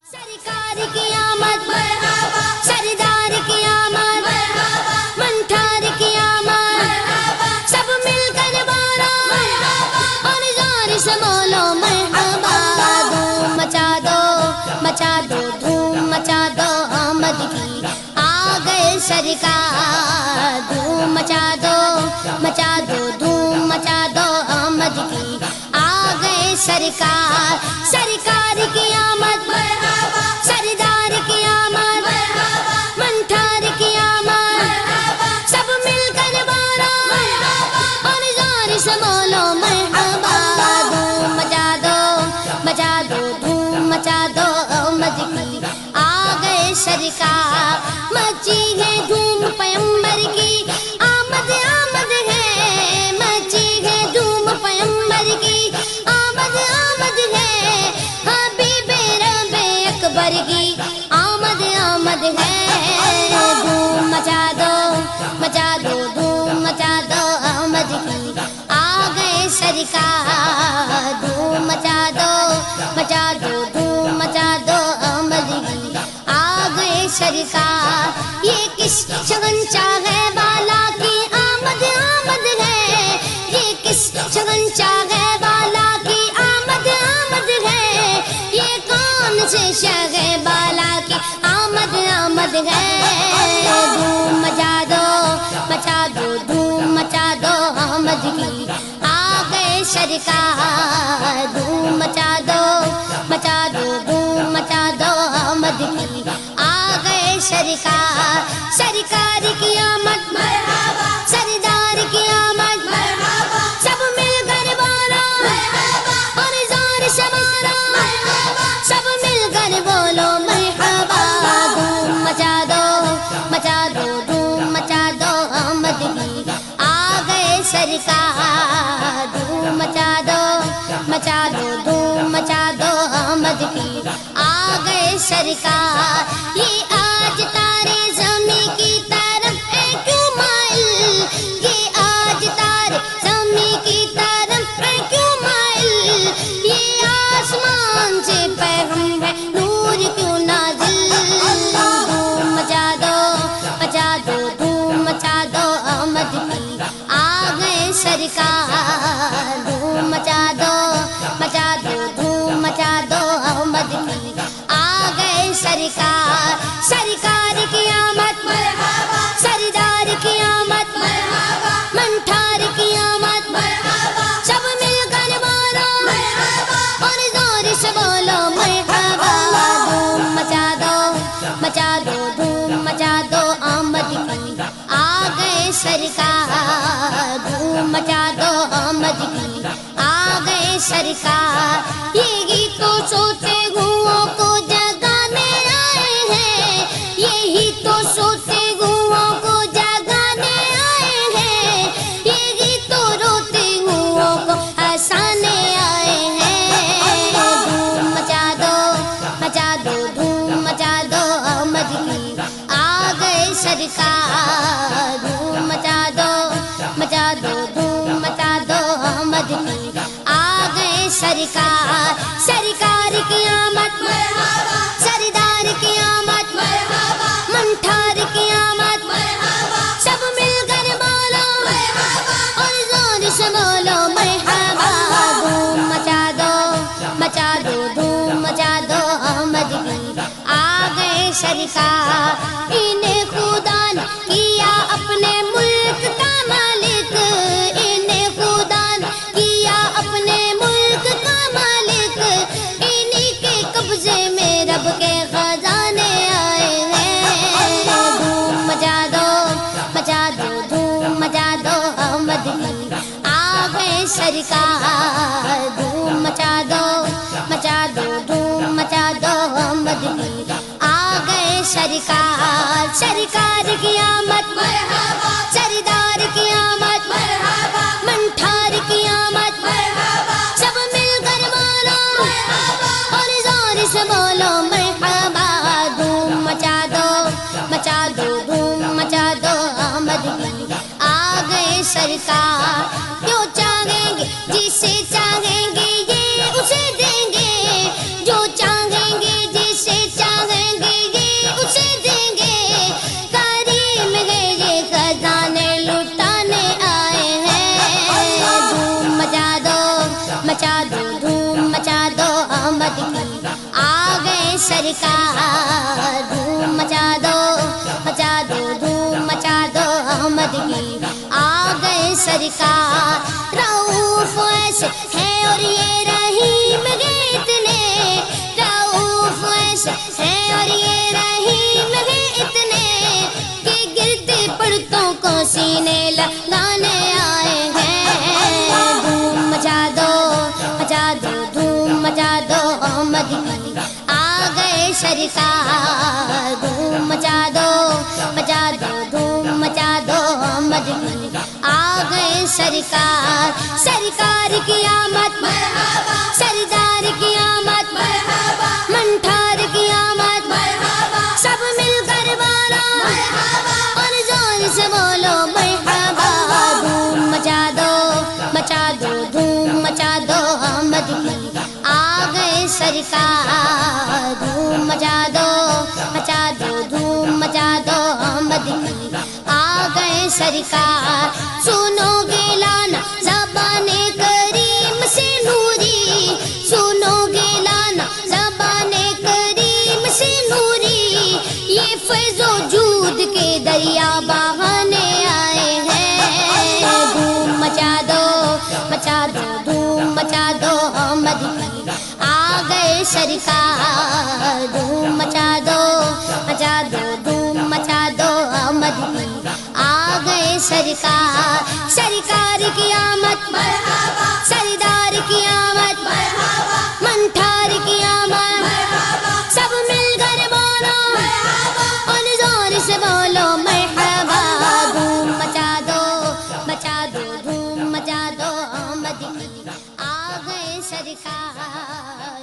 سرکار کی آمد مرحبا، سردار کی آمد مرحبا، منٹھار کی آمد مرحبا، سب مل کر بارا مرحبا، اور زور سے بولو مرحبا۔ دھوم مچا دو دھوم مچا دو آمد کی آ گئے سرکار۔ دھوم مچا دو دھوم مچا دو آمد کی آ گئے سرکار۔ سرکار کی آمد مرحبا، سردار کی آمد مرحبا، منٹھار کی آمد مرحبا، سب مل کر بارا مرحبا، اور زور سے بولو مرحبا۔ دھوم مچا دو دھوم مچا دو آمد کی آ گئے سرکار۔ مچی ہے دھوم پیغمبر کی آمد آمد ہے، مچی ہے دھوم پیغمبر کی آمد آمد ہے، حبیب رب اکبر کی آمد آمد ہے۔ دھوم مچا دو دھوم مچا دو آمد کی آ گئے سرکار۔ دھوم مچا دو دھوم مچا دو آمد کی آ گئے سرکار۔ یہ کس شگن چاہے والا کی آمد آمد ہے، یہ کس شگن چاہے والا کی آمد آمد ہے، یہ کون سے شگے والا کی آمد آمد ہے۔ دھوم مچا دو دھوم مچا دو آمد کی آ گئے سرکار۔ دھوم مچا دو دھوم مچا دو آمد کی آ گئے سرکار۔ سرکار کی آمد مرحبا، سردار کی آمد مرحبا، سب مل کر بولو مرحبا، اور زور سے بولو مرحبا، سب مل کر بولو مرحبا۔ دھوم مچا دو دھوم مچا دو آمد کی آ گئے سرکار۔ دھوم مچا دو دھوم مچا دو آمد کی آ گئے سرکار۔ یہ آج تارے زمیں کی طرف ہے کیوں مائل، یہ آج تارے زمیں کی طرف ہے کیوں مائل، یہ آسمان سے پیغام ہے نور کیوں نازل۔ دھوم مچا دو دھوم مچا دو آمد کی آ گئے سرکار۔ دھوم مچا دو دھوم مچا دو آمد کی آ گئے سرکار۔ سرکار کی آمد مرحبا، سردار کی آمد مرحبا، منٹھار کی آمد مرحبا، سب مل کر بولو مرحبا، اور زور سے بولو مرحبا۔ دھوم مچا دو دھوم مچا دو آمد کی آ گئے سرکار۔ دھوم مچا دو آمد کی آ گئے سرکار۔ یہ گیتوں سوتے گھوؤں کو جگانے آئے ہیں، یہی تو سوتے گھوؤں کو جگانے آئے ہیں، یہ گیتوں روتے گھوؤں کو ہنسانے آئے ہیں۔ دھوم مچا دو دھوم مچا دو آمد کی آ گئے سرکار۔ دھوم مچا دو دھوم مچا دو آمد کی آ گئے سرکار۔ سرکار کی آمد مرحبا، سردار کی آمد مرحبا، منٹھار کی آمد مرحبا، سب مل کر بولو مرحبا، اور زور سے بولو مرحبا۔ دھوم مچا دو دھوم مچا دو آمد کی آ گئے سرکار۔ انہیں خدا نے کیا اپنے ملک کا مالک، انہیں خدا نے کیا اپنے ملک کا مالک، انہی کے قبضے میں رب کے خزانے آئے ہیں۔ دھوم مچا دو دھوم مچا دو آمد کی آ گئے سرکار۔ دھوم مچا دو دھوم مچا دو آمد کی آ گئے سرکار۔ سرکار کی آمد مرحبا، سردار کی آمد مرحبا، منٹھار کی آمد مرحبا، سب مل کر بولو مرحبا، اور زور سے بولو مرحبا۔ دھوم مچا دو دھوم مچا دو آمد کی آ گئے سرکار۔ جو چاہیں گے جسے چاہیں گے یہ اسے دیں گے، جو چاہیں گے جسے سرکار دھوم مچا دو دھوم مچا دو احمد کی آ گئے سرکار رؤوف ایسے ہے اور یہ رحیم ہے اتنے رؤوف ایسے ہے اور یہ رحیم ہے اتنے کہ گرتے پڑتوں کو سینے لگانے آئے ہیں دھوم مچا دو دھوم مچا دو احمد کی آ گئے سرکار دھوم مچا دو دھوم مچا دو احمد کی آ گئے سرکار سرکار کی آمد مرحبا سردار کی آمد مرحبا منٹھار کی آمد مرحبا سب مل کر بارا مرحبا اور زور سے بولو مرحبا دھوم مچا دو دھوم مچا دو احمد کی آ گئے سرکار دھوم مچا دو دھوم مچا دو احمد کی آ گئے سرکار سنو گے لانا زبان کریم سے نوری سنو گے لانا زبان کریم سے نوری یہ فیض و جود کے دریا بہانے آئے ہیں دھوم مچا دو دھوم مچا دو احمد کی آ گئے سرکار دھوم مچا دو دھوم مچا دو احمد کی آ گئے سرکار سرکار کی آمد مرحبا سردار کی آمد مرحبا منٹھار کی آمد مرحبا سب مل کر بولو مرحبا اور زور سے بولو مرحبا دھوم مچا دو دھوم مچا دو احمد کی آ گئے سرکار